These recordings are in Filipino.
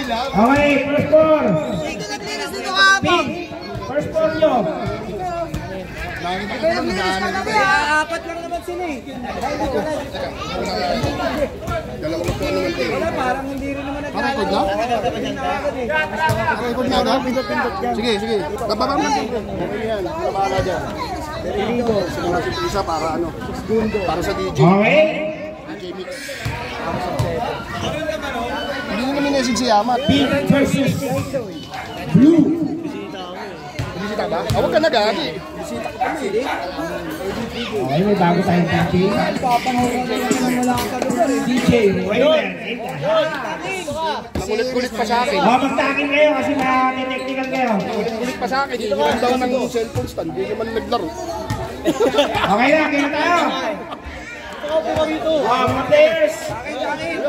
Okay, first four. Pink. First four nyo. Apat lang naman sila eh. Wala, parang hindi rin naman nagkakaroon. Sige, sige. Bababa mo. Okay yan. Bababa dyan. Simula si Pisa para ano? Para sa DJ. Okay. DJ Mix. Hindi na namin si Yamat. Pink versus blue. Bisita ba? Huwag ka nagagi. Bisita ko kami eh. Okay, may bago tayong DJ. DJ Raymond. Nakulit-kulit pa sa akin. Magtakin kayo kasi na-technical kayo. Nakulit pa sa akin. Hindi naman daw ng cellphone stand. Hindi naman naglaro. Okay na, kaya tayo. Mga players.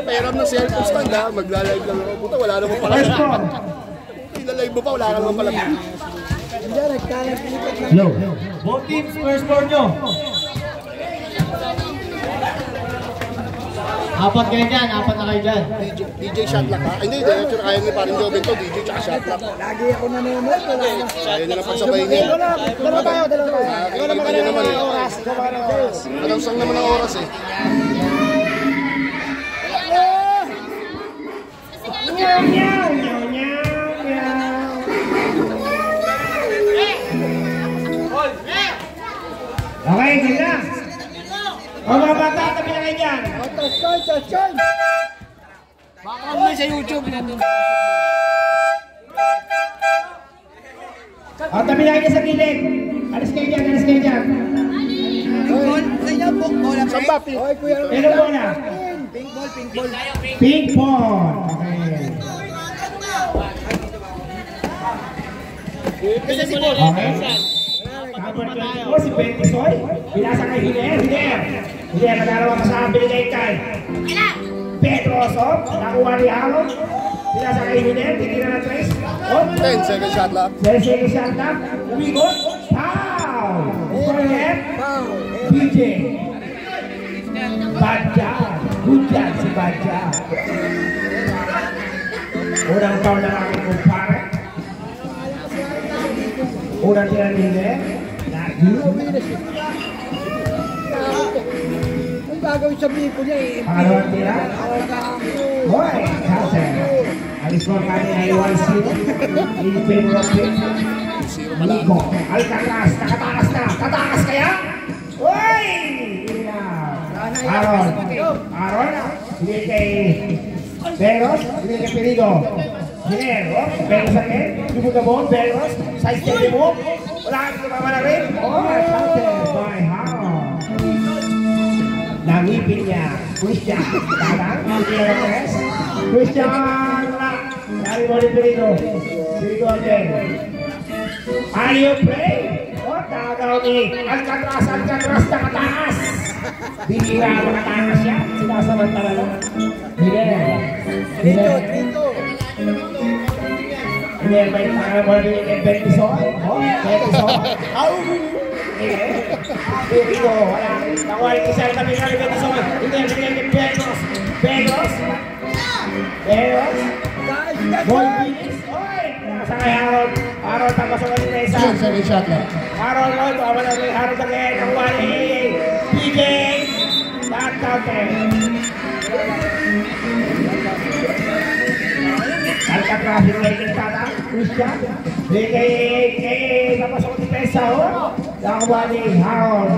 Pairam ng cellphone stand ha. Magla-live lang ako. Puta, wala naman pala. First four. Ilalive mo pa, wala naman pala. Low. Both teams, first four nyo. Apat kayo dyan, apat na kayo dyan. DJ Shotlock ha? Hindi, actually kaya ni parang Joven to, DJ tsaka Shotlock. Lagi ako nanonood. Kaya nila pagsabay niya. Dalawa tayo. Wala naman kanya naman eh. Kalausang naman ang oras eh. Nyaw, nyaw. Okay, ganda. O mga bata, tabi na kayo dyan. Baka mo sa YouTube. O, tabi na kayo sa gilid. Alis kayo dyan. Saan ba, Pink? Pero bola. Pink ball. Pink ball. Okay. O, si Bentisoy. Binasa kay Hiner. Nagdalawa pa sa binigay kay Pedro Osob. Nakuha ni Harold. Binasa kay Hiner. Titira na 3. 10 second shot lang. 10 second shot lang. Umigot. Pow! Overhead. DJ. Badja. Good job si Badja. Unang taon na aking kumpare. Unang tira ni Hiner. Ang gagawin sabihin ko niya eh. Pangalawang tira. Hoy! Kasi, alis mo kami na iwan sila. Ilipin mo rin. Ligo. Alcatraz. Nakatakas na. Tatakas kaya? Hoy! Aaron. Hindi kay Beros. Hindi kay Perido. Ginero. Beros again. Dubugabon. Beros. Size steady mo. Wala kang lumamana rin. By Harold. Nangipin niya. Christian. Dadang. Christian. Dari mo rin Perido. Perido again. Are you play? O, tagaw ni Alcatraz. Nakataas. Bihira nakataas siya. Sinasamantala lang. Dito. Hindi, may tangan mo rin yung Bentisoy. Dito, wala. Nakuha rin isa yung tabi nga ni Bentisoy. Hindi, bigyan ni Pedros. Pedros. Ball Bilis. Nasa kay Harold. Harold, tapos ang kanina isa. Second shot lang. Harold, tawa na rin. Harold again. Nakuha ni PJ. That counted. Alcatraz, yung tata. Christian. Tapos ang depensa. Nakuha ni Harold.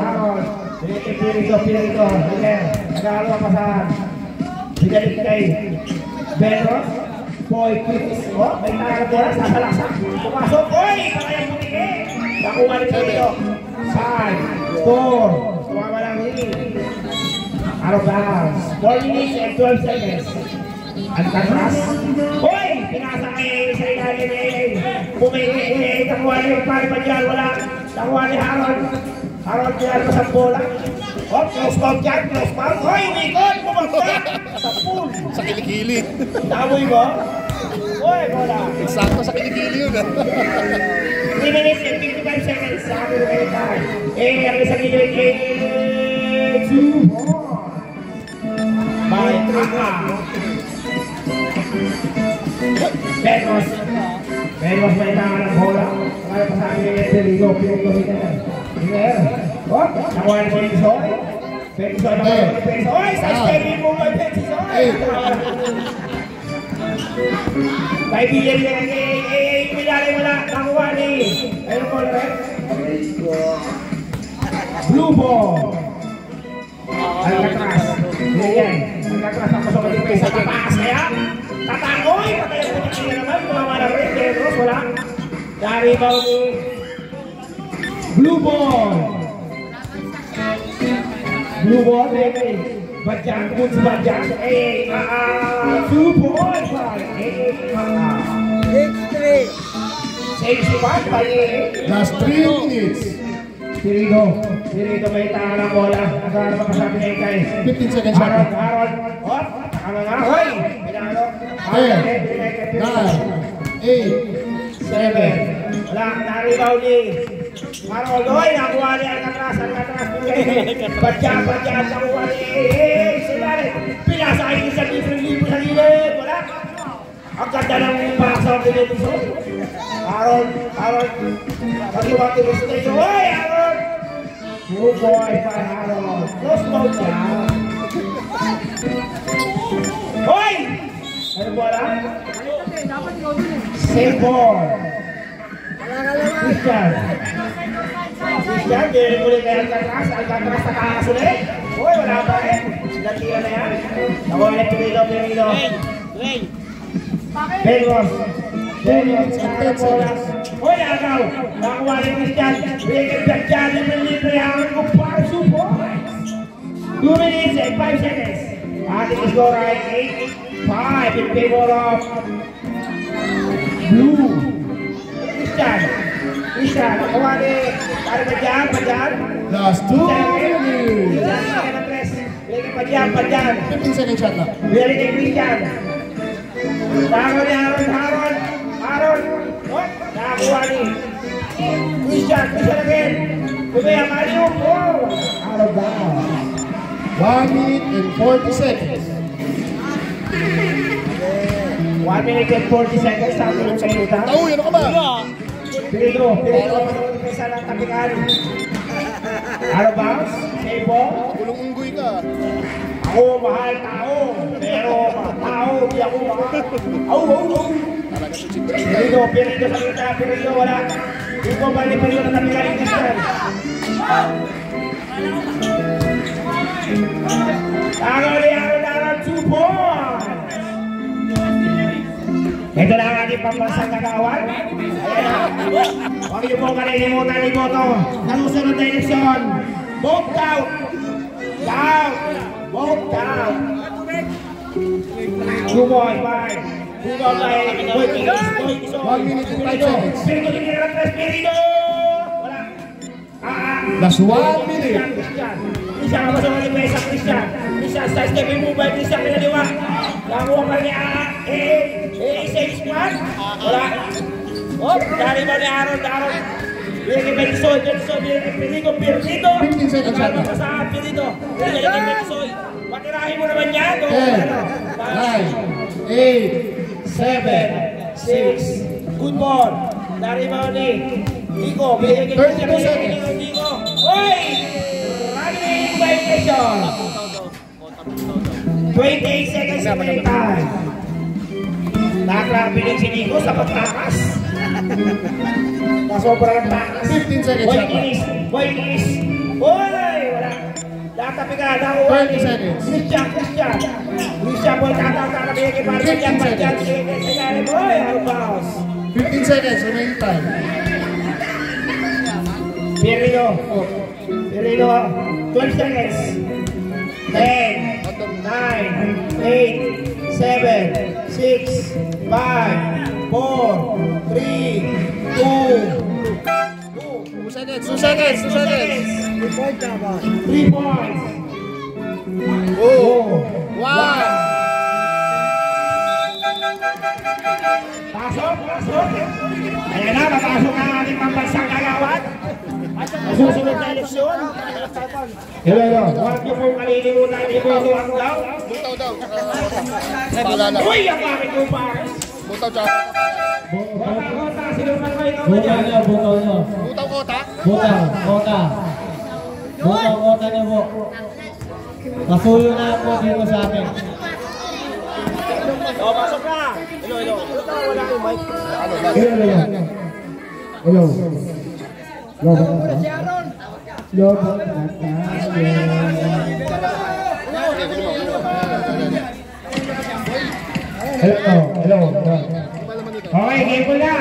Pirito. Nagkakalawa pa sa Bigalit kay Beros. Boy, Chris. May nakakabora sa balaksak. Pumasok. Oy! Pakayang butike. Nakuha ni Pirito. 5, 4. Tumama lang ni Arrogaus. 4 minutes and 12 seconds. Alcatraz. Hoy! Pinasa kay sa ilalim ni Bumingin. Nakuha ni Pari Panyal. Wala. Nakuha ni Harold. Harold pinasa pa sa bola. Close mouth yan. Close mouth. Hoy! Mikon! Pumasok! Sa pool. Sa kilikili. Tamoy mo? Hoy! Bola. Eksakto sa kilikili yun. 3 minutes and 55 seconds. Sabi ko kayo tayo. Ang isang gilid. 2 more. By Traka. Venus may tangan ng bola. Kaya pa sa akin yung Perigo. Perigo hita na. Hinger. Oh, nakuha ni Bensoy. Bensoy nakuha ni Bensoy. Sa stepping mo kay Bensoy. Kaibigan niya ng pinalay mo na. Nakuha ni. Ayun po na rin. Blue ball. Alcatraz. Ganyan. Alcatraz ang pasok natin sa taas. Kaya, tatakoy. Patay ang putik niya naman. Kumama na rin. Pedros, wala. Dari ball ni Blue ball. Blue ball. Leke. Badyan. Good si Badyan. Blue ball. Save si Bad. Last 3 minutes. Perigo may tangan ng bola. Nagkaroon pa sabi niya kay 15 seconds shot. Harold. Oh, tama nga. Hoy! Pinalo. 10, 9, 8, 7. Wala, naribaw ni Harold. Hoy, nakuha ni Alcatraz. Badyan, nakuha ni Silari. Pinasakay ni sa libre sa gilid. Wala. Ang ganda ng paksa ng television. Harold. Pag-iwati mo station. Hoy, Harold! Good boy by Harold. No slow down. Hoy! Ano bola? Save ball. Christian, din ulit kay Alcatraz. Alcatraz sa taas ulit. Hoy, wala pa rin. Natira na yan. Nakuha ni Perigo. Pedros. Hoy, agaw! Nakuha ni Christian. Bigyan Badyan ng libre ang kumpara supo. 2 minutes and 5 seconds. Ating score ay 8-5 in favor of Blue. Christian. Nakuha ni Badyan. Last 2 minutes. Bigyan Badyan. 15 seconds shot lang. Bigyan ni Christian. Nakuha ni Harold. Oh, nakakuha ni Christian again. Kumaya Mario. Oh, out of bounds. 1 minute and 40 seconds. 1 minute and 40 seconds. Sabi ng kainita. Tauy, ano ka ba? Pedro. Pesa ng tapikan. Out of bounds. Save ball. Kulong-unggoy ka. Ako mahal tao. Pero tao, di ako mahal. Perigo sa kita, Perigo wala. Ito ba ni Perigo na tabi ka rin Christian? Harold, 2 points! Ito na ang ating pambansang kagawan. Ayan na. Huwag niyo po kalilimutan ni Boto. Nalusunod na eleksyon. Vote down! Vote down! 2 points, 5. 1 minute and 5 seconds. Last 1 minute. Christian, apa sama ni Pesa Christian? Christian, saya step move by Christian kena dewa. Lalu apa ni save squad. Wala. Oh, dari mana Harold. Dia ke Bensoy, Perigo. 15 seconds shot. Saat Perigo. Dia ke Bensoy. Patirahin mo naman yan. 10, 9, 8, 7, 6. Good ball. Dari mana ni Nico. 32 seconds. Hoy! Running violation. 28 seconds remaining time. Nakrapinig si Nico sa pagtakas. Nasobrang takas. 15 seconds. Boy kinis. Hoy! Wala. Datapi ka. 30 seconds. Christian boy kakabigay kay Badyan. Boy, out bounds. 15 seconds remaining time. Perigo, 12 seconds. 10, 9, 8, 7, 6, 5, 4, 3, 2. 2 seconds. 3 points. 1. Pasok. Ayan na, papasok ang ating pambansang kagawan. Susunod na eleksyon. Hello. Huwag niyo pong kalilimutan, iboto ang daw. Paalala. Uy, ang bakit mo pa? Butaw tsaka kota. Kota, sino man kayo ikaw Bukaw dyan? nyo, bukaw nyo. Butaw kota? Bukaw, kota. Bukaw, kota nyo po. Pasuyo na po dito sa akin. O, pasok na! Hello. Wala kayong mic. Hello. Hello. Okay, game ko na.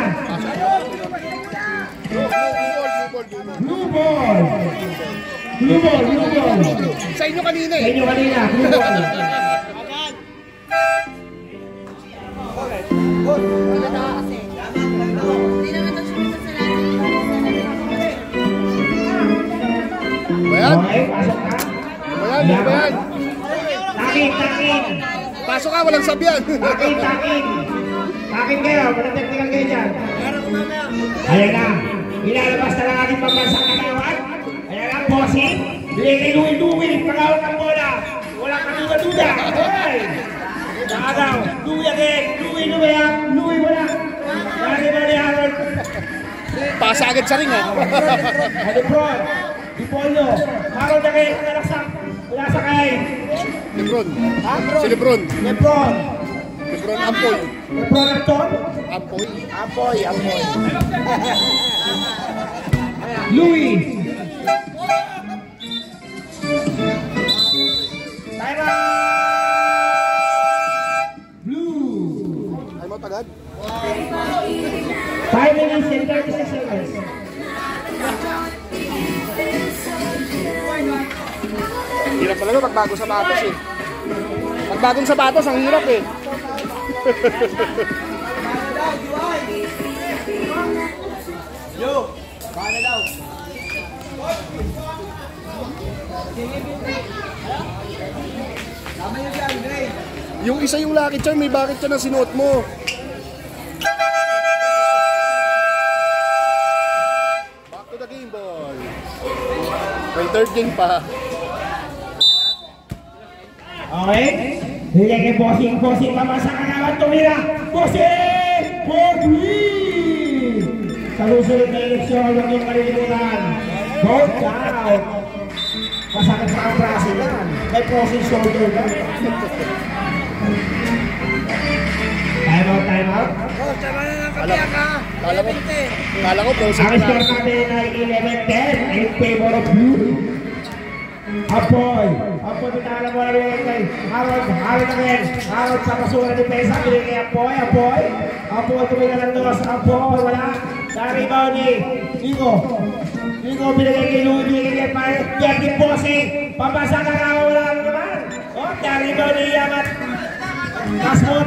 Blue ball. Sa inyo kanina Sa eh. inyo kanina, blue ball. Bayan? Okay, pasok na. Bayan. Takin. Pasok ka, walang sabyan. Takin kayo, walang technical kayo dyan. Ayan na, ilalabas na lang ating pambansang kalawan. Ayan na, bossing. Bili kay Louie, pagkawal ng bola. Walang katuda-tuda. Hey! Nakagaw, Louie again. Louie wala. Bali, Harold. Pasa agad sa ring ha. Lebron, Ipolyo, Harold again, nakalaksak. Wala sa kay. Lebron. Si Lebron. Lebron Ampoy. Anton. Ampoy. Apoy. Louie. Tyra. Blue. Ay mo tagad. 5 minutes and 36 seconds. Hirap talaga pagbago sapatos eh. Pagbagong sapatos, ang hirap eh. Yung isa yung lucky charm, may bakit ka na sinuot mo? Back to the game, boy. May third game pa. Okay? Hindi kay Bossing pa sa kanawan tumira. Bossing! Bogui! Sa susunod na eleksyon, huwag yung kalilimutan. Vote down! Masakit sa kaprasi yan. May crossing shoulder ka. Time out. Tama na ng kapiyak ha. Kala ko, bro, Ang score natin ay 11-10 in favor of blue. Apoy, pinakala mo na rin kay Harold again. Harold sa kasura ni Pesa, pinili kay Apoy, tumila ng dos. Apoy, wala. Sa rebound ni Nico, pinili kay Louie, pinili kay Pare. Jerry Bossing, pabasa ka na, wala naman. Sa rebound ni Yamat. Kasmot,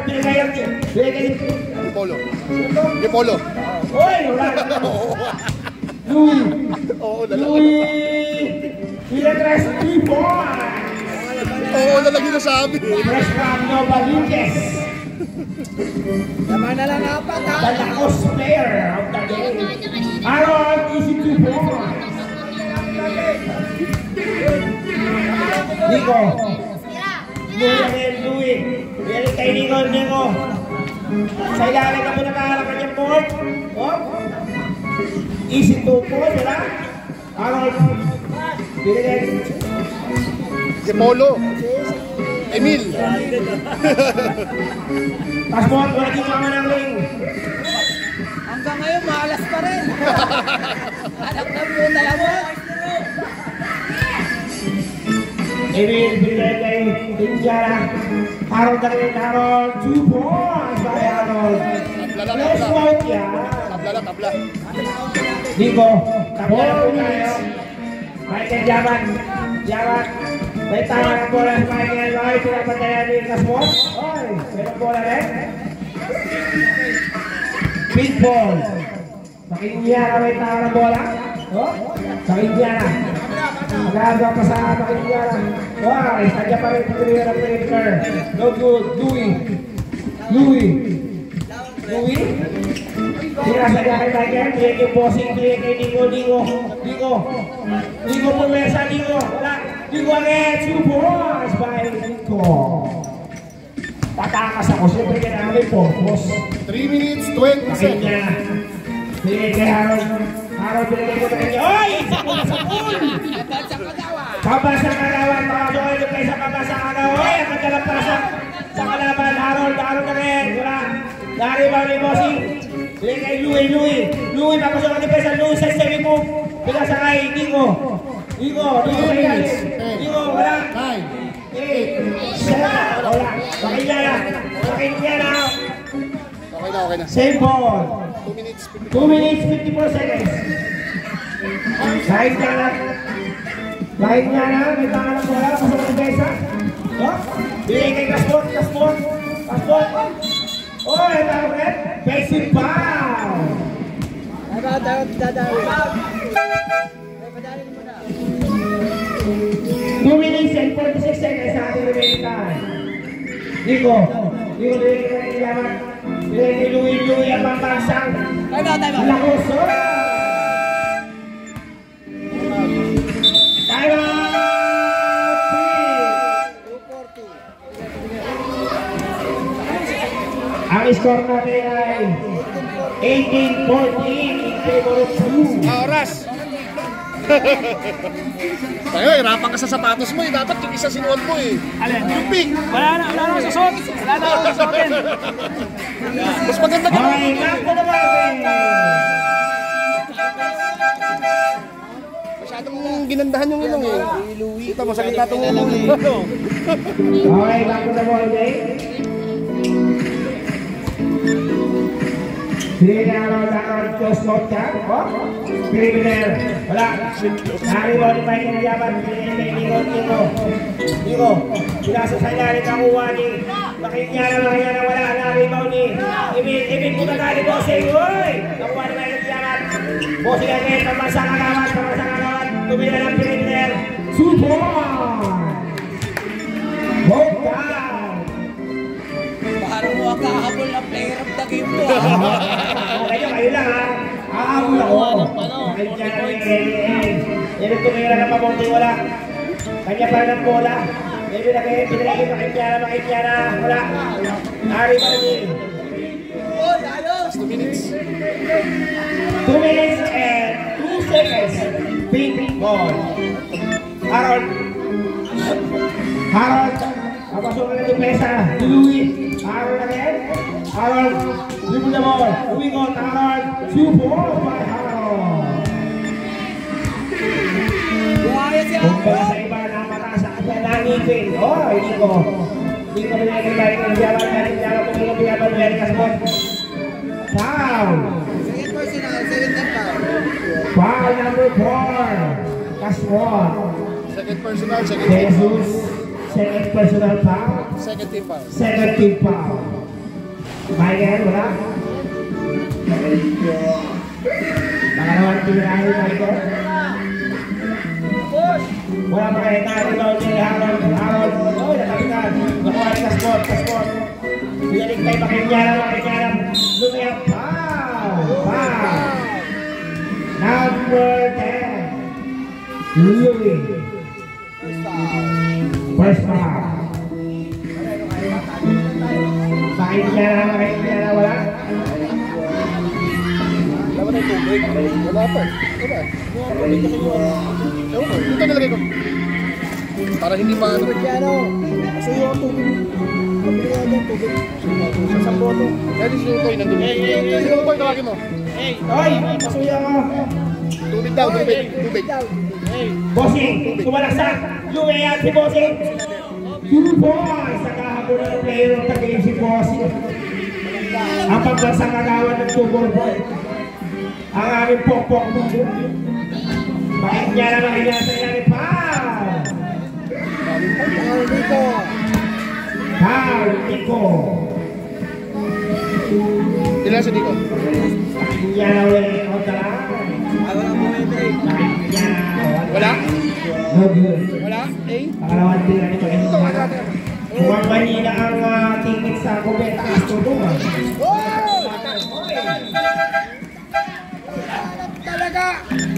pinili kay Polo. Oy, wala. Louie, Pilatres 3 points. Oo, lalagyan na sabi. Fresh from Nova Lucas. Tama na lang apat ha. The Lacos player of the game. Aaron, easy 2 points. Nico. Louie. Bili kay Nico. Sa ilalim na po nakaharap kanyang board. Easy 2 points, wala? Aaron. Bili kay Polo. Emil. Passport, wala dito naman ang ring. Hanggang ngayon, maalas pa rin. Anak na po, dalawa. Emil, bigay kay Indiana. Harold na rin, Harold. 2 points by Harold. Let's vote yan. Tabla. Nico, tabla na po tayo. Michael Jaman. May tama ng bola si Michael. Ay, pinapatayan ni Kasmot. Ay, may bola rin. Big ball. Sa Indiana may tama ng bola. Sa Indiana. Nag-aagaw pa sa Indiana. Wow, sadya pa rin pagkalihan ng perimeter. No good. Louie. Sinasadya kay Michael. Bigay kay Bossing. Bigay kay Nico pumesa. Wala. Nico again. 2 points by Nico. tatakas ako. Siyempre kailangan may purpose. 3 minutes, 20 Bakit seconds. niya? Binigay kay Harold. Harold, binigay ko sa kanya. Oy! Isa ko na sa pool! Kabasa kalawan, mga boy, kayo sa kabasa kalawan. Oy, ang kagalapasan sa kalaban. Harold na rin. Wala. Naribaw ni Bossing. Binigay kay Louie. Louie, papasok ang depensa. Louie sa semi move. Bigla sa kay Nico. Nico, wala. 9, 8, 7, wala. Bakit niya na. okay na. Same ball. 2 minutes, 2 minutes, 54 seconds. Kahit niya na. May tangan ng bola. Pasok ang depensa. Binigay kay Gaspon. Oh, ito ako rin. Basic foul. Dadawin. 2 minutes and 46 seconds sa ating remaining time. Nico, binigay kay Yaman. Binigay kay Louie ang pambansang. Lakos. Time out! Ang score natin ay 18-14 in favor of Blue. oras. Tayo, hirapan ka sa sapatos mo eh. Dapat yung isa sinuot mo eh. Yung pink. Wala na susot. Mas maganda ka. Okay, knock ko na natin. Masyadong ginandahan yung ilong eh. Dito mo, sakit na itong ilong eh. Okay, knock ko na ball game. Sige na ako close note ka. Criminal. Wala. Naribaw ni Mike ng Yaman. Nico. Pinasa sa ilalim ng uwani. Makiknya na wala. Naribaw ni Ibig puta ka ni Bossing. Uy! Nakuha ni Mike ng Yaman. Bossing again. Pamansang agawan. Tumila ng criminal. Support! Hold down! Parang mo ang kahabol ng player of the game mo. Kayo lang ha. Aabol ako. Ibig tumira ng pamunti, wala. Kanya pa ng bola. Ibig pinagay makikyana. Wala. Nari pa rin. 2 minutes. 2 minutes and 2 seconds. Pink ball. Harold. Papasok na ng depensa. Louie. Harold again. Harold. Dribble the ball. Moving on. Harold. Support by Harold. Kumpara sa iba na mataas sa kanya nangipin. Oh, hindi ko binigay ng Yaman. Tumingin ng Gaspon. Foul. Foul number 4. Gaspon. Second personal, second team. Jesus. Second personal foul. Second team foul. Second team foul. Michael, wala? Pangalawang tirahin, Michael. Wala pa kayo tayo daw ni Harold. Oh, natapitan. Nakuha ni Gaspon. Biyanig tayo makinyara. Lumiyap. Foul. Number 10. Louie. First foul. Makinyara, wala? Wala ba tayong tubig? Wala pa. Dito nilagay ko. Para hindi maano. Kasi yung tubig. Sa samboto. Kaya di sinutoy nandun. Sinutoy, tawagin mo. Oy, pasuya ko. Tubig daw, tubig. Bossing, kumalaksak. Louie yan si Bossing. Tuboy sa kahabol ng player ng tagayin si Bossing. Ang pagbansang agawan ng Tuboy. Ang aming pokpok mo. Makinyara sa ilang foul. Foul, Nico. Ilan sa Nico? Makinyara ulit. Wala? No good. Wala? Pangalawang tira nito. Huwag manina ang tingin sa kubeta. Talaga!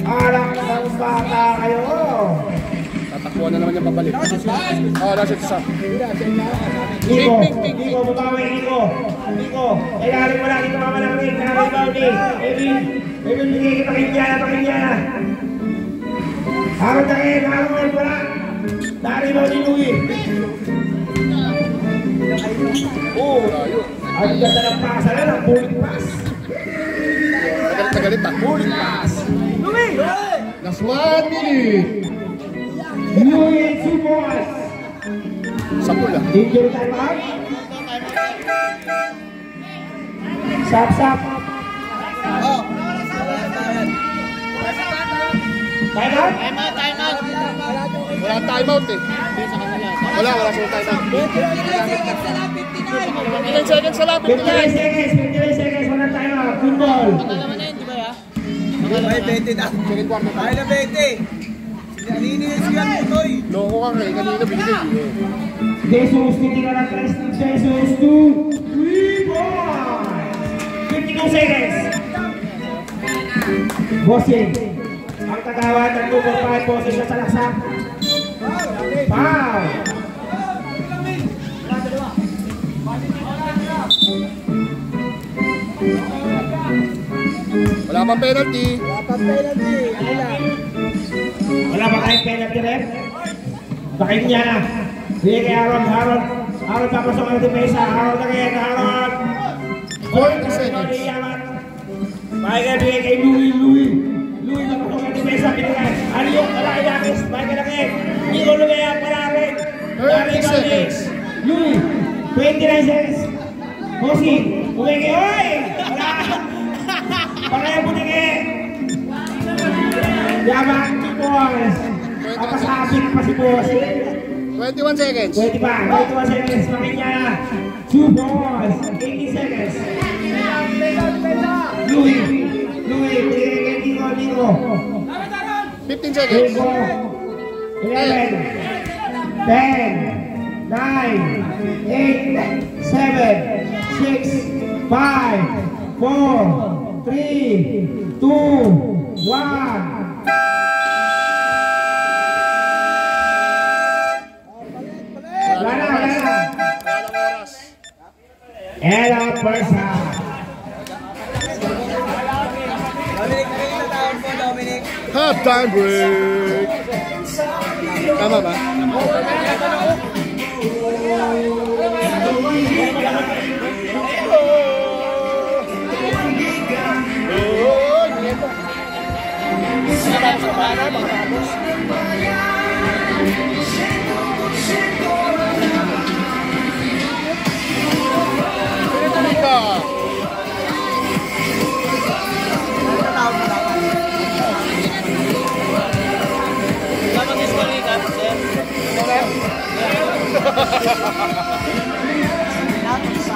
Alam ng bata kayo! Kuha na naman yung pabalik. Oh, that's it, isa. Nico, Nico, babawi, Nico. Nico, kailangan mo lang, ito mamalangin, nakalibaw ni. Evan, bigay kita Pakinyana. Harap na kayo, nakakungan pala. Nakalibaw ni Louie. Oh, ang ganda ng pasa na, ang bullet pass. Galit ah. Bullet pass. Louie! Last 1 minute. Louie and 2 points. Sapul ah. Injury time out. Sap. Time out? Wala timeout eh. Wala siya timeout. 59 seconds sa lapit. 59 seconds, wala time out. Good ball. Second quarter. Ay na 20. Nalinis ka Toy. Loko ka kayo. Kanina binigay. Jesus, titingnan ang tres ng Jesus. 2, 3 points. 52 seconds. Bossing. Ang kagawa ng 2-5 position sa laksak. Foul. Wala pang penalty. Wala ba kayong penalty ref? Bakit niya na? Sige kay Aaron papasok ang defensa. Aaron na kayo, Aaron. 40 seconds. Bakit kay Louie papasok ang defensa. Binigay. Ano yung kalaki nakis? Bakit na kayo? Hindi ko lumaya para rin. 30 seconds. Louie, 29 seconds. Bossy, uwi kayo. Oy! Baka yung puti kayo. Yaman, 2 points. Papasapit pa si Bossy. 21 seconds. 21 seconds. Bakit niya na? 2 points. 18 seconds. Louie, bigay kay Nico. 15 seconds. 11, 10, 9, 8, 7, 6, 5, 4, 3, 2, 1. Wala na. Walang oras. And ang first half. Half-time break. Tama ba?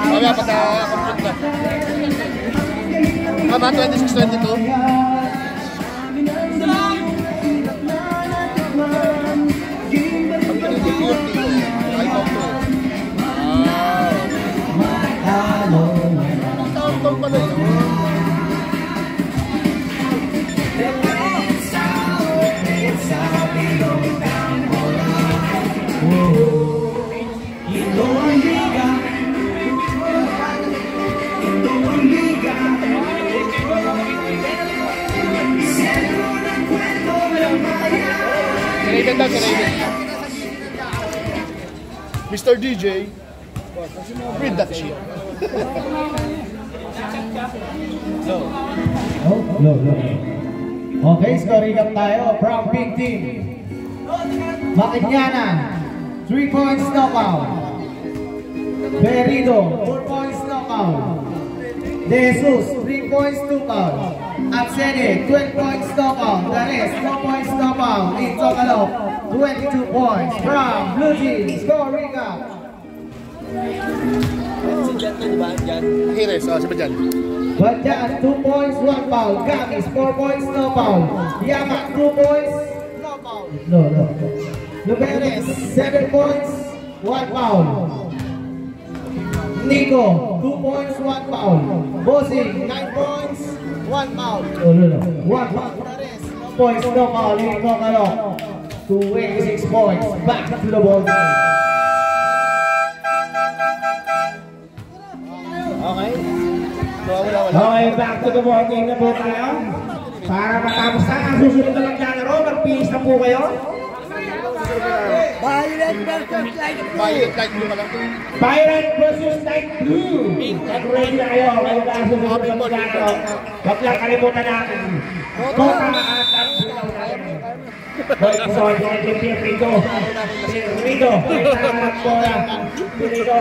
Mamaya pagka-compute na. Tama, 26-22. Ang pinigil yung dito. Ay, okay. Ang taon pala yun. Mr. DJ, read that shit. No. Okay, scoring up tayo from big team. Pakinyana, 3 points knockout. Berido, 4 points knockout. Jesus, 3 points knockout. Atsene, 12 points knockout. The rest, 4 points knockout. In total, 22 points from Blue Team. Scoring up. Hires, si Bajan. Bajan, 2 points, 1 foul. Gamis, 4 points, no foul. Yamak, 2 points, no foul. No. Luberes, 7 points, 1 foul. Nico, 2 points, 1 foul. Bossing, 9 points, 1 foul. No. 1 foul. The rest, no points, no foul. Nico Kalok. 26 points. Back to the ball game. Okay. So, wala. Okay, back to the ball game na po tayo. Para matapos na ang susunod na maglalaro, mag-finish na po kayo. Violet versus light blue. Violet light blue ka lang. Violet versus light blue. Mag-ready na kayo. Kayo na ang susunod na maglalaro. Huwag lang kalimutan natin. Kota at ang bulaw natin. Boy, sorry, Pirito. Pirito, ang bola. Pirito,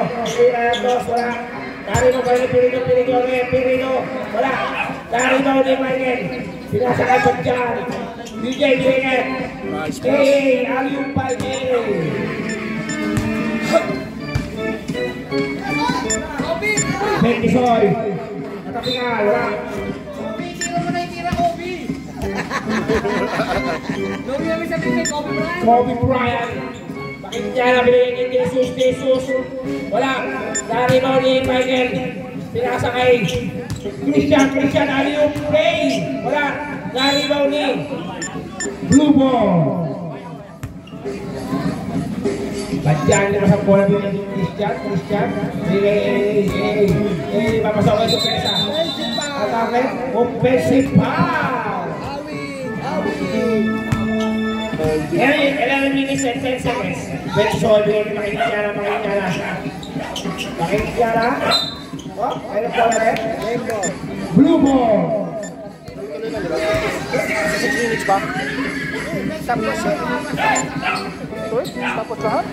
wala. Dari mo kayo, Pirito, wala. Dari mo ni Michael. Sinasakay pa dyan. DJ, Direket. Hey, Alium Palme. Bendisoy. Natapingal, wala. Kobe Bryant. Bakit niya na binigyan ni Jesus? Wala. Dari mo ni Michael. Pinasakay. Christian Alium Play. Wala. Dari mo ni Blue Ball. Badyan na sa bola binigyan ni Christian. Papasok kayo sa pesa. Atake. Offensive foul. 11 minutes and 10 seconds. Bench hold, makikiara. Oh, ayun po na rin. Blue ball. 6 minutes ba? Tapos siya. Tapos lahat?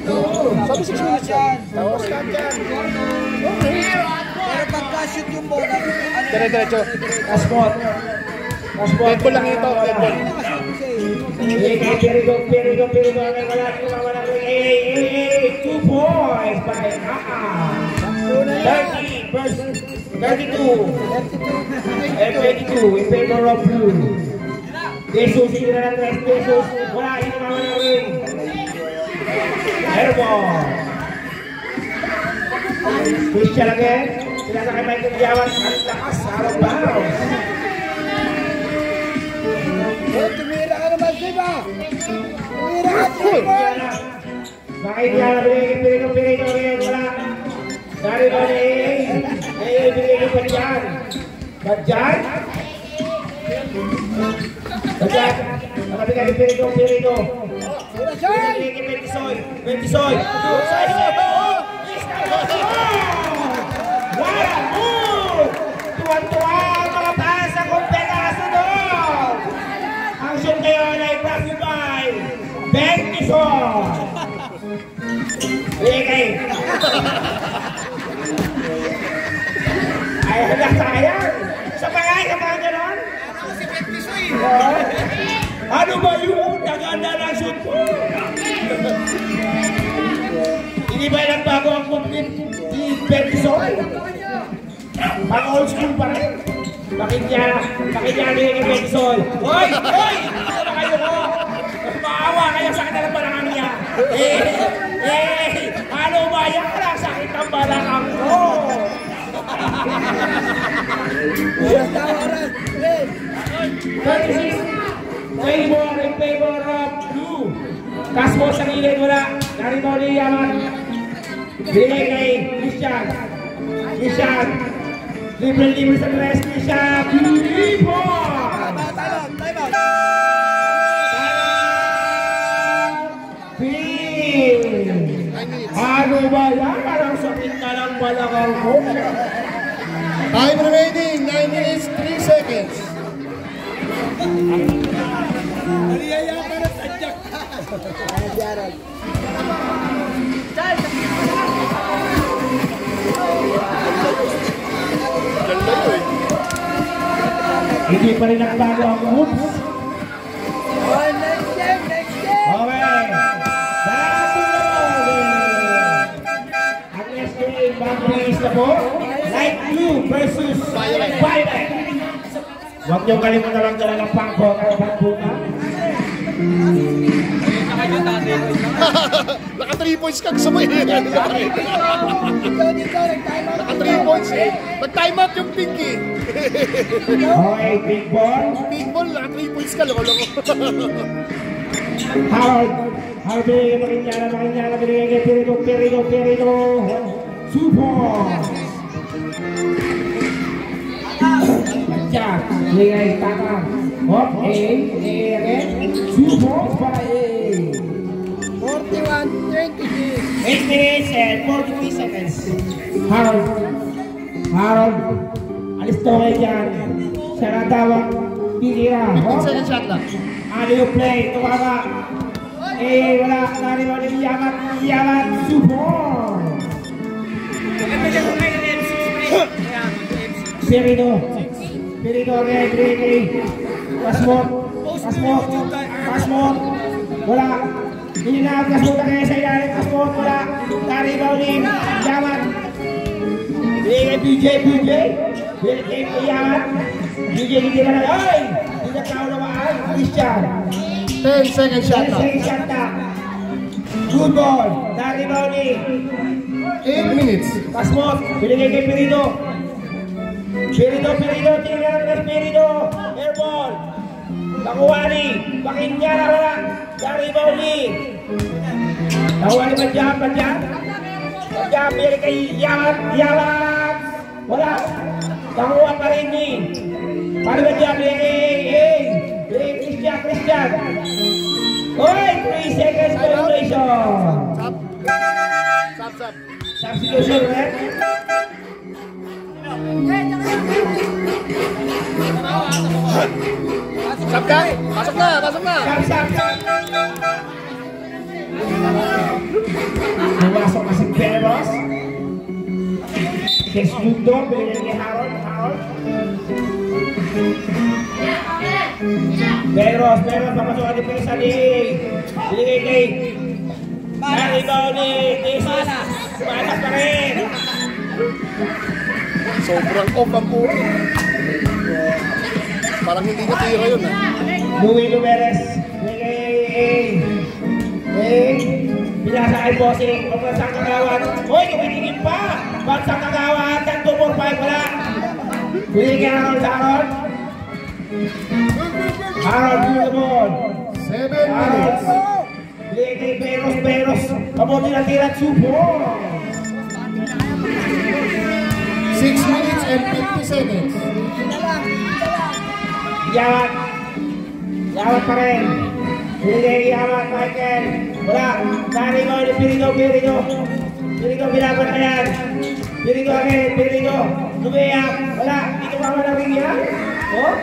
Sabi 6 minutes yan. Tapos lahat yan. Pero pagka-shoot yung bola, Dire-diretso. Passport. Dead ball lang ito. Dead ball. Pirito. Wala. 2 points by 30 versus 32. And 22 in favor of blue. Jesus, hindi na natin. Jesus, wala. Hindi naman na rin. Airball. Christian again. Sinasakay Michael Diawan. Ang lakas. Out of bounds. tumira ka naman, diba? Tumira ka, diba? Bakit yan? Pirito. Wala. Dari ba na binigay pa dyan? Badyan? Nakabigay ni Pirito. Binigay ni Bendisoy. What a move! Tuwan-tuwa ang mga fans sa Kompetaso doon! Ang shoot ngayon ay brought to you by Bendisoy. Binigay. Ay, sayang. Sa mga ganon. Si Bendisoy. Ano ba yung naganda ng shoot ko? Hindi ba nagbago ang complete ni Bendisoy? Pang old school pa rin. Bakit niya binigay Bendisoy? Hoy! Ano na kayo ko? Maawa kayo, sakit na ng balakang niya. Ano ba yan? Sakit ang balakang ko. Tawaran, red. 36 in favor of blue. Kasmo sa gilid, wala. Narito ni Yaman. Binigay kay Christian. Libre sa tres, Christian. Libre! Time out. Ano ba yan? Parang sakit na lang balakang ko. Time remaining. 9 minutes, 3 seconds. Aliyaya para sadyak. Jaral. Ganda yun eh. Hindi pa rin nagbago ang moves. Oh, next game. Okay. Back to the ball. Ang next game, back-release na po. Light blue versus violet. Huwag niyong kalimutan lang dala ng pangko. Kaya pangbuka. Naka 3 points ka. Gusto mo yun. Naka 3 points eh. Nag-time out yung pink eh. Okay, big ball. Big ball, naka 3 points ka. Loko-loko. Harold binigay Makinyana binigay kay Perino. Super! Jack, binigay Tata. Hop, A again. 2 points by A. 41-26. 8 minutes and 43 seconds. Harold, alis daw kayo dyan. Siya na tawag, titira. 15 second shot lang. Aliyo play, tumama. Wala, nariwan yung yaman, super! Perino, Red, Pasmok, wala. Hindi na Pasmok na kaya sa ilalim, Pasmok, wala. Nariwan yung yaman. BJ, yaman. BJ, hindi na lang, ay! Hindi na tao naman, Christian. 10 second shot lang. 10 second shot na. Good ball. Naribaw ni 8 minutes. Pasmos. Binigay kay Perino. Tingnan ng Perino. Airball. Nakuha ni Makinyana, wala. Naribaw ni Padjam. Binigay kay Yaman. Wala. Nakuha pa rin ni Padjam. Christian. Oy, 3 seconds violation. Stop. Substitution, right? Stop ka. Pasok na. Stop. Pumasok kasi Peros. Kay Snudo, binigyan ni Harold. Peros, papasukan ni Peros Ali. Binigay kay Naribaw ni Jesus. Malas pa rin. Sobrang off ang puti. Parang hindi na tira yun Louis Lumeres. Binigay pinasa kay Bossing. Pagbansang Kagawad. Hoy, kumitingin pa. Bansang Kagawad. 10-4-5, wala. Binigay kay Harold. Harold, good. 7 minutes. Binigay kay Peros. Pabuti na tira, 2 points. 6 minutes and 50 seconds. Yawat pa rin. Binigay Yawat, Michael. Wala. Naribaw ni Perino. Perino, binaban na yan. Perino. Lumiyak. Wala. Dito pa man ang ring yan. Oh?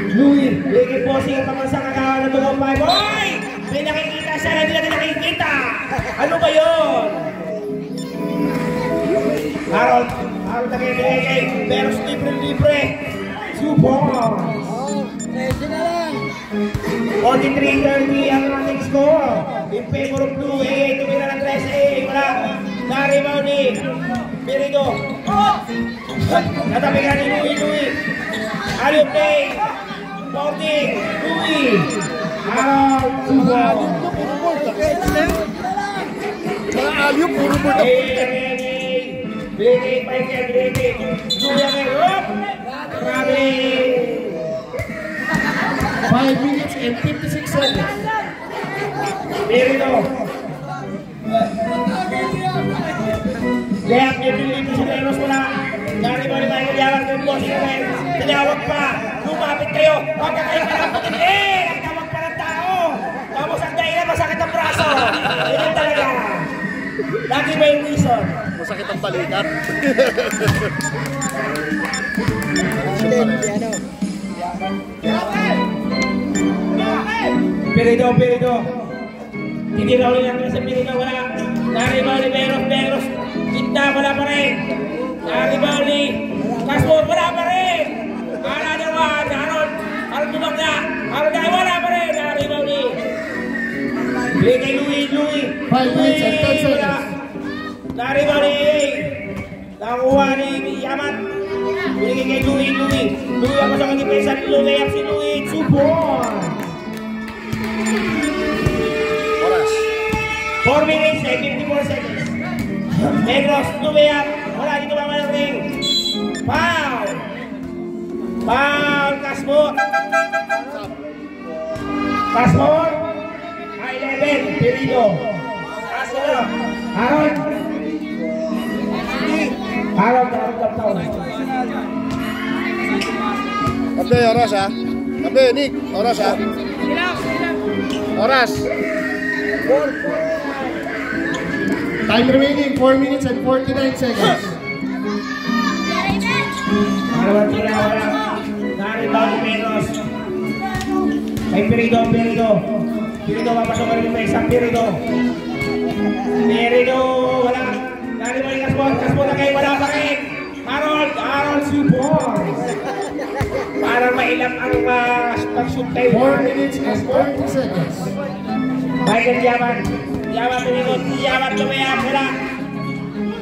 Louis. Binigay Bossing ang pamansang Kagawad ng 2-5. Hoy! May nakikita siya. Hindi natin nakikita. Ano ba yun? Harold na kayo binigay. Pero libre. 2 points. 43-30 ang ating score. In favor of Blue, tumira ng 13. Wala. Naribaw ni Perino. Natabigan ni Louis. Aliyo play. 40. Louis. Harold. 2 points. Mga aliyo, puro po na. Binigay. Louis ang Europe. Grabe. 5 minutes and 56 seconds. Perino. Kaya pinipili si Peros wala. Naribaw ni Michael Yawat ng Bossing namin. Tinawag pa. Lumapit kayo. Huwag ka kayo palaputin. Nagtawag pa ng tao. Tapos ang dahilan, masakit ang braso. Ganyan talaga. Lagi may reason. Masakit ang balikat. Perino. Hindi raw rin natin sa Perino. Wala. Naribaw ni Peros. Kita, wala pa rin. Naribaw ni Pasmok, wala pa rin. Harold tumagda. Wala pa rin. Naribaw ni kay Louis. 5 minutes and 10 seconds. Naribaw ni nakuha ni Yaman. Binigay kay Louis. Louis ang masakang depensa ni Louis. Si Louis. 2 points. Oras. 4 minutes and 54 seconds. Negros, Lumiyak. Wala dito ba ng ring. Foul. Kasmo. Ben, Pirino. Aaron. Kabe, oras ha. Kabe, Nick, oras ha. Oras. Time remaining, 4 minutes and 49 seconds. Wala. Naribaw ni Menos. Ay, Pirino. Pirino, mapasok ka rin may isang Pirino. Wala. Naribaw ni Kaspo na kayo, wala pa rin. Harold, support. Para mailap ang pag-shoot tayo. 4 minutes and 40 seconds. Michael Yaman tumingot. Yaman lumayap.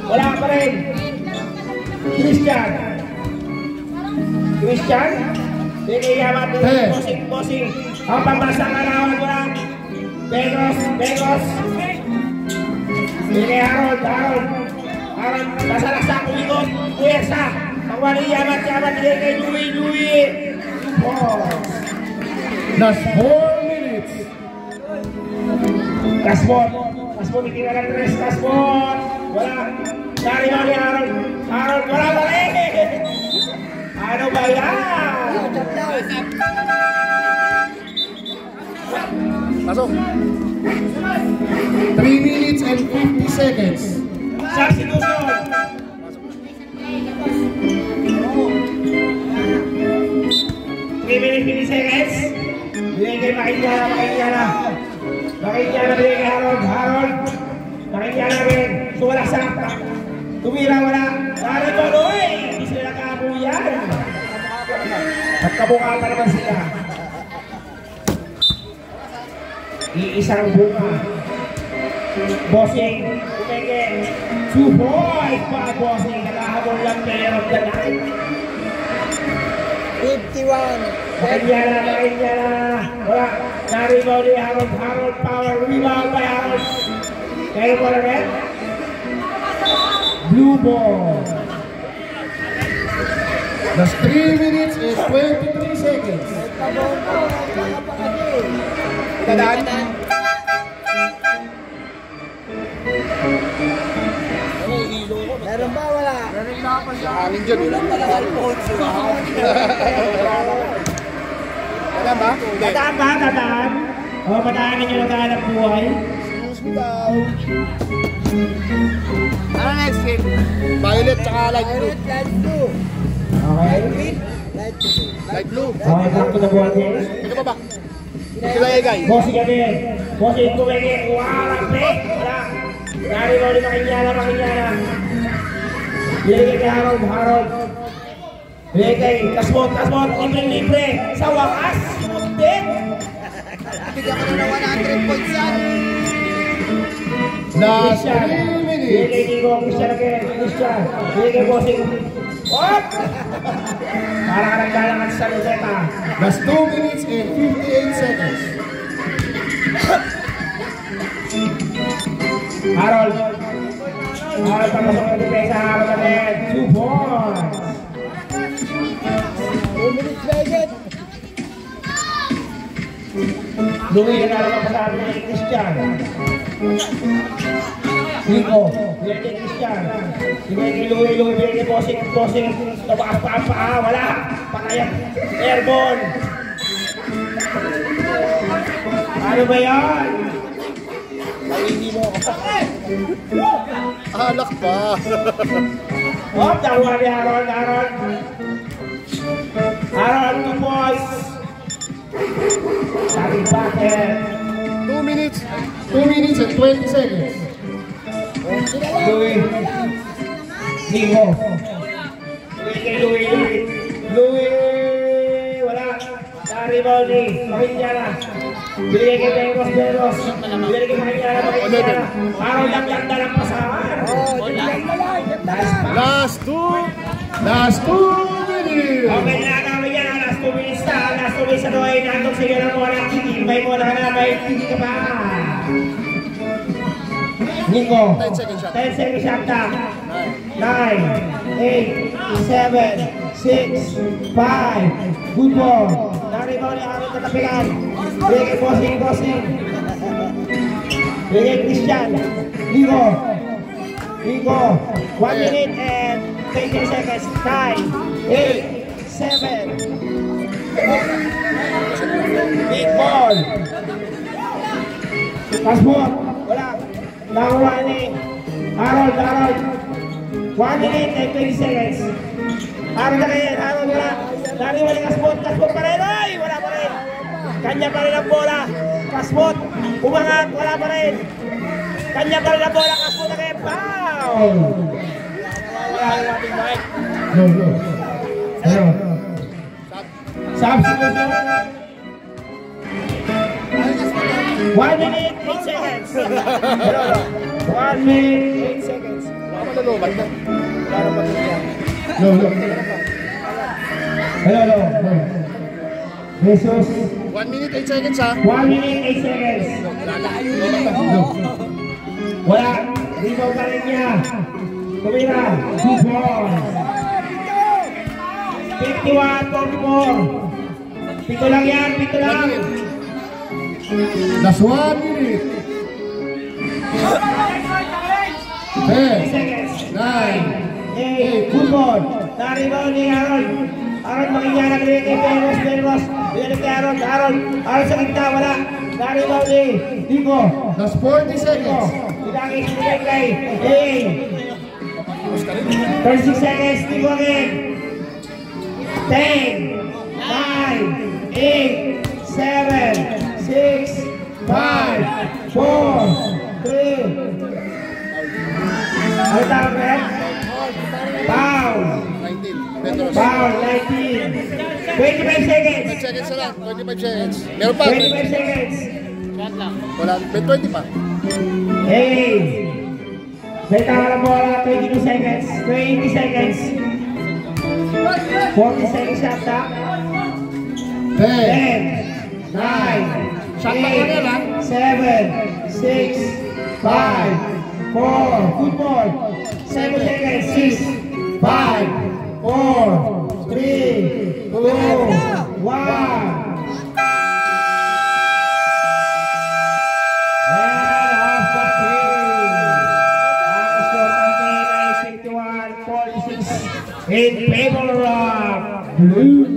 Wala pa rin. Christian. Bigay Yaman. Bossing. Ang pambasa ka naman. Wala. Begos. Bigay Harold. Nasa kumikot. Puwersa. Pagwali Yaman. Bigay kay Louie. Last 4 minutes. Kasbon, itinala ng Kasbon. Wala. Naribaw ni Harold, wala pa rin. Ano ba yan? Pasok. 3 minutes and 50 seconds. Substitution. Seconds. Bigay kay Makinyana. Bigay kay Harold. Makinyana rin. Wala sa tumira, wala. Naribaw, hindi sila nakabuyan. Nagkabuka pa naman sila. Iisang bunga. Bossing, umenge. 2 points pa, Bossing. Nakahabol lang player of the night. 51. Makinyana. Wala. Naribaw ni Harold. Power. Rebound by Harold. Kaya mo na rin. Blue ball. That's 3 minutes and 23 seconds. Tadaan. Meron ba? Wala. Amin dyan. Wala ba? Tadaan. O, pataanin nyo na tayo ng buhay. Ano next game? Violet tsaka light blue. Light blue. Okay. Light blue. Okay, back to the ball game. Ito ba ba? Sila Egay. Bossing kami. Bossing kumenge. Wala, break. Wala. Naribaw ni Makinyana. Bigay kay Harold. Bigay kay Kasbon. Libre. Sa wakas. Hindi. Bigyan ko na 100 points yan. Last 3 Bigay minutes. kay Nico. Christian. Bigay kay Bossing. What? Para ka nagdalangan sa Rosetta. Last 2 minutes and 58 seconds. Harold, papasok ng depensa. Harold natin. 2 points. 2 minutes legend. Louie na naman pa sa atin ni Christian. Nico, bigay kay Christian. Bigay kay Louie, bigay kay Bossing. Tabaas pa, wala. Patayan. Airborne. Ano ba yan? Hindi mo ako. Alak pa. Nakuha ni Harold. Harold, 2 points. Starting bucket. 2 minutes and 20 seconds. Louie. Nico. Bigay kay Louie. Wala. Naribaw ni Makinyana. Bigay kay Begos. Bigay kay Makinyana. Harold lang dalang pasahan. Last 2 minutes. Okay na kami yan. Last 2 minutes na doon. Nandong sige na mo ng tiki. May mo na tiki ka pa. Nico. 10 seconds shot. 10 seconds shot na. 9, 8, 7, 6, 5. Good ball. Naribaw ni Harold katapilan. Bigay kay Bossing. Bigay Christian. Ligo. 1 minute and 20 seconds. 9, 8, 7. Big ball. Passport. Wala. Nakuha ni Harold. 1 minute and 20 seconds. Harold na kayo. Harold wala. Dari wala Kasbot pa rin. Ay, wala pa rin. Kanya pa rin ang bola. Kasbot. Umangat. Wala pa rin. Kanya pa rin ang bola. Kasbot na kayo. Foul. Wala yung ating mic. Go. Substitution. 1 minute, 8 seconds. 1 minute, 8 seconds. Hello. Jesus. 1 minute, 8 seconds ha. 1 minute, 8 seconds. Wala. Rebound pa rin niya. Tumira. 2 points. 51-44. Pito lang yan. Last 1 minute. 10 seconds. 9 8. Good ball. Na-rebound ni Harold. Harold makinyarang rin kay Peros. Binalik kay Harold. Harold sa gitna. Wala. Na-rebound ni Dico. Last 40 seconds. Pinakit binalik kay A. 36 seconds. Dico again. 10, 9, 8, 7, 6, 5, 4, 3. Ano tawag ba yan? Foul. 19. Foul, 19. 25 seconds. 5 seconds na lang. 25 seconds. Meron pa. 25 seconds. Wala. May 20 pa. Hey. May tawag mo wala. 22 seconds. 20 seconds. 40 seconds shot clock. 10, 9, 8, 7, 6, 5, 4. Good ball. 7 seconds. 6, 5, 4, 3, 2, 1. And off the field. Ang score natin ay 51-46 in favor of Blue.